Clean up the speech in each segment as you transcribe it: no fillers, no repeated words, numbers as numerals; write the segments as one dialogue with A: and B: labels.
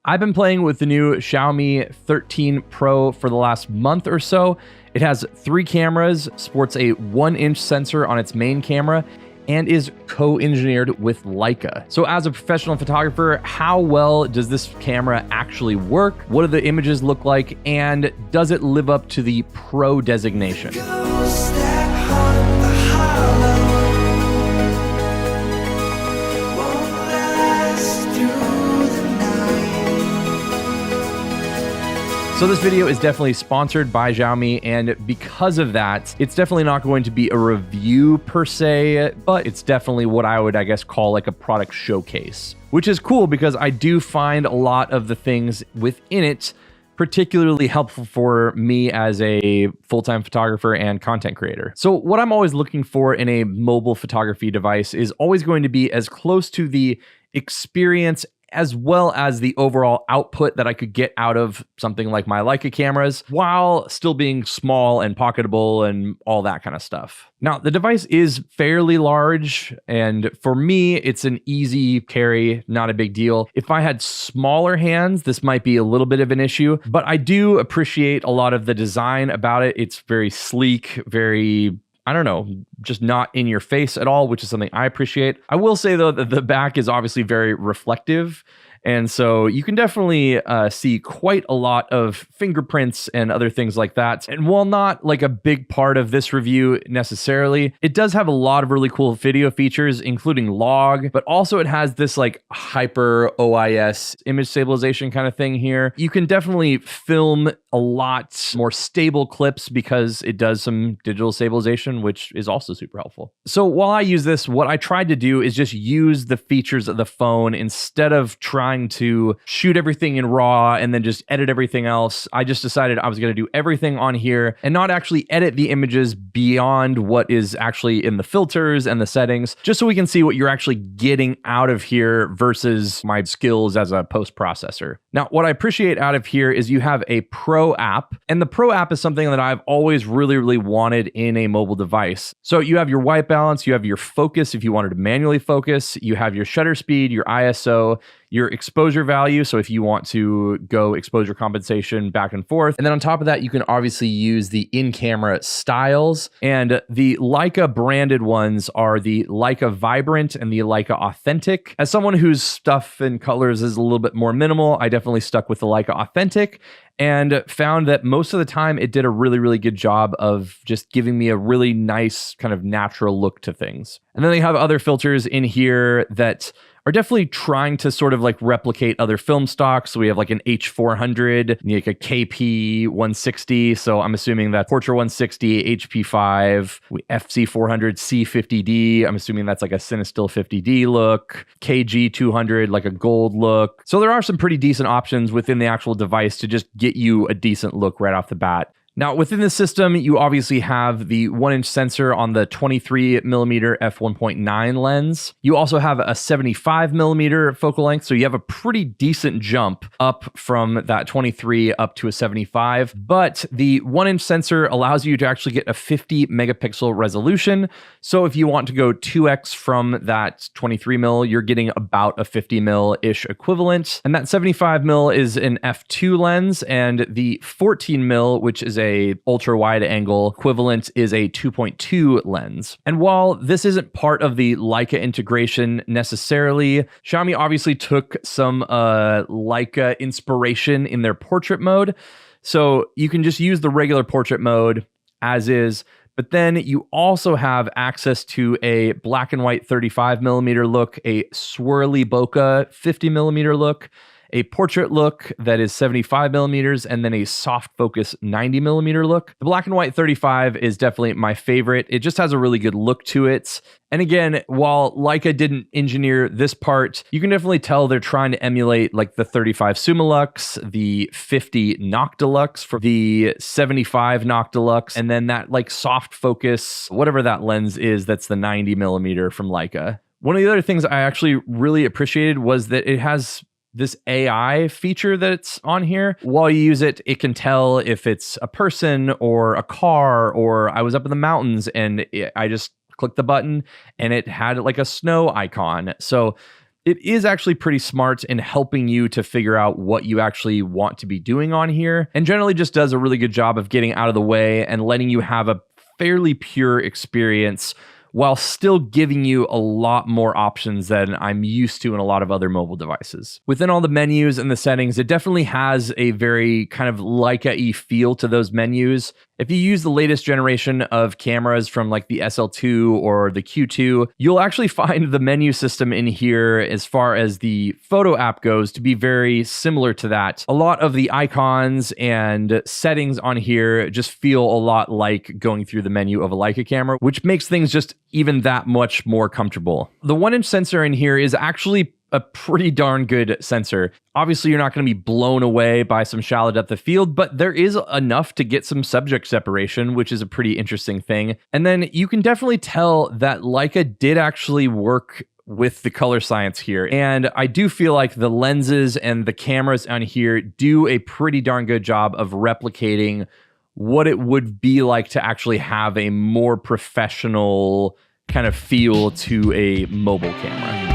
A: I've been playing with the new Xiaomi 13 Pro for the last month or so. It has 3 cameras, sports a 1-inch sensor on its main camera, and is co-engineered with Leica. So as a professional photographer, how well does this camera actually work? What do the images look like? And does it live up to the Pro designation? So this video is definitely sponsored by Xiaomi, and because of that, it's definitely not going to be a review per se, but it's definitely what I would, call like a product showcase, which is cool because I do find a lot of the things within it particularly helpful for me as a full-time photographer and content creator. So what I'm always looking for in a mobile photography device is always going to be as close to the experience as well as the overall output that I could get out of something like my Leica cameras while still being small and pocketable and all that kind of stuff. Now, the device is fairly large, and for me, it's an easy carry, not a big deal. If I had smaller hands, this might be a little bit of an issue, but I do appreciate a lot of the design about it. It's very sleek, very just not in your face at all, which is something I appreciate. I will say, though, that the back is obviously very reflective. And so you can definitely see quite a lot of fingerprints and other things like that. And while not like a big part of this review necessarily, it does have a lot of really cool video features, including log, but also it has this like hyper OIS image stabilization kind of thing here. You can definitely film a lot more stable clips because it does some digital stabilization, which is also super helpful. So while I use this, what I tried to do is just use the features of the phone instead of trying to shoot everything in RAW and then just edit everything else. I just decided I was going to do everything on here and not actually edit the images beyond what is actually in the filters and the settings, just so we can see what you're actually getting out of here versus my skills as a post-processor. Now, what I appreciate out of here is you have a Pro app, and the Pro app is something that I've always really wanted in a mobile device. So you have your white balance, you have your focus if you wanted to manually focus, you have your shutter speed, your ISO, your exposure value, so if you want to go exposure compensation back and forth. And then on top of that, you can obviously use the in-camera styles. And the Leica branded ones are the Leica Vibrant and the Leica Authentic. As someone whose stuff and colors is a little bit more minimal, I definitely stuck with the Leica Authentic and found that most of the time it did a really good job of just giving me a really nice kind of natural look to things. And then they have other filters in here that are definitely trying to sort of like replicate other film stocks. So we have like an H400, like a KP 160. So I'm assuming that Portra 160, HP5, FC400, C50D. I'm assuming that's like a Cinestill 50D look, KG 200, like a gold look. So there are some pretty decent options within the actual device to just get you a decent look right off the bat. Now, within the system, you obviously have the 1-inch sensor on the 23mm f1.9 lens. You also have a 75mm focal length, so you have a pretty decent jump up from that 23 up to a 75. But the 1-inch sensor allows you to actually get a 50 megapixel resolution. So if you want to go 2x from that 23mm, you're getting about a 50mm-ish equivalent. And that 75mm is an f2 lens, and the 14mm, which is a ultra wide angle equivalent, is a 2.2 lens. And while this isn't part of the Leica integration necessarily, Xiaomi obviously took some Leica inspiration in their portrait mode. So you can just use the regular portrait mode as is, but then you also have access to a black and white 35mm look, a swirly bokeh 50mm look, a portrait look that is 75mm, and then a soft focus 90mm look. The black and white 35 is definitely my favorite. It just has a really good look to it. And again, while Leica didn't engineer this part, you can definitely tell they're trying to emulate like the 35 Summilux, the 50 Noctilux for the 75 Noctilux, and then that like soft focus, whatever that lens is, that's the 90mm from Leica. One of the other things I actually really appreciated was that it has this AI feature that's on here. While you use it, it can tell if it's a person or a car, or I was up in the mountains and I just clicked the button and it had like a snow icon. So it is actually pretty smart in helping you to figure out what you actually want to be doing on here, and generally just does a really good job of getting out of the way and letting you have a fairly pure experience while still giving you a lot more options than I'm used to in a lot of other mobile devices. Within all the menus and the settings, it definitely has a very kind of Leica-y feel to those menus. If you use the latest generation of cameras from like the SL2 or the Q2, you'll actually find the menu system in here as far as the photo app goes to be very similar to that. A lot of the icons and settings on here just feel a lot like going through the menu of a Leica camera, which makes things just even that much more comfortable. The 1-inch sensor in here is actually a pretty darn good sensor. Obviously, you're not going to be blown away by some shallow depth of field, but there is enough to get some subject separation, which is a pretty interesting thing. And then you can definitely tell that Leica did actually work with the color science here. And I do feel like the lenses and the cameras on here do a pretty darn good job of replicating what it would be like to actually have a more professional kind of feel to a mobile camera.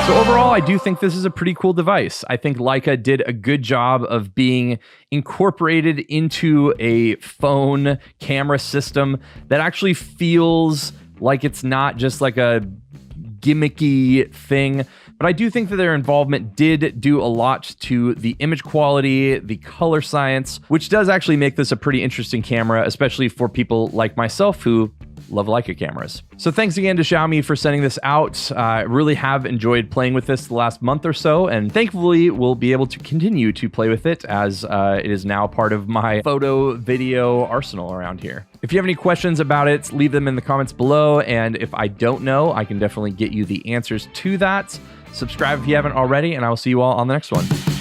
A: Overall, I do think this is a pretty cool device. I think Leica did a good job of being incorporated into a phone camera system that actually feels like it's not just like a gimmicky thing. But I do think that their involvement did do a lot to the image quality, the color science, which does actually make this a pretty interesting camera, especially for people like myself who love Leica cameras. So thanks again to Xiaomi for sending this out. I really have enjoyed playing with this the last month or so, and thankfully we'll be able to continue to play with it as it is now part of my photo video arsenal around here. If you have any questions about it, leave them in the comments below, and if I don't know, I can definitely get you the answers to that. Subscribe if you haven't already, and I will see you all on the next one.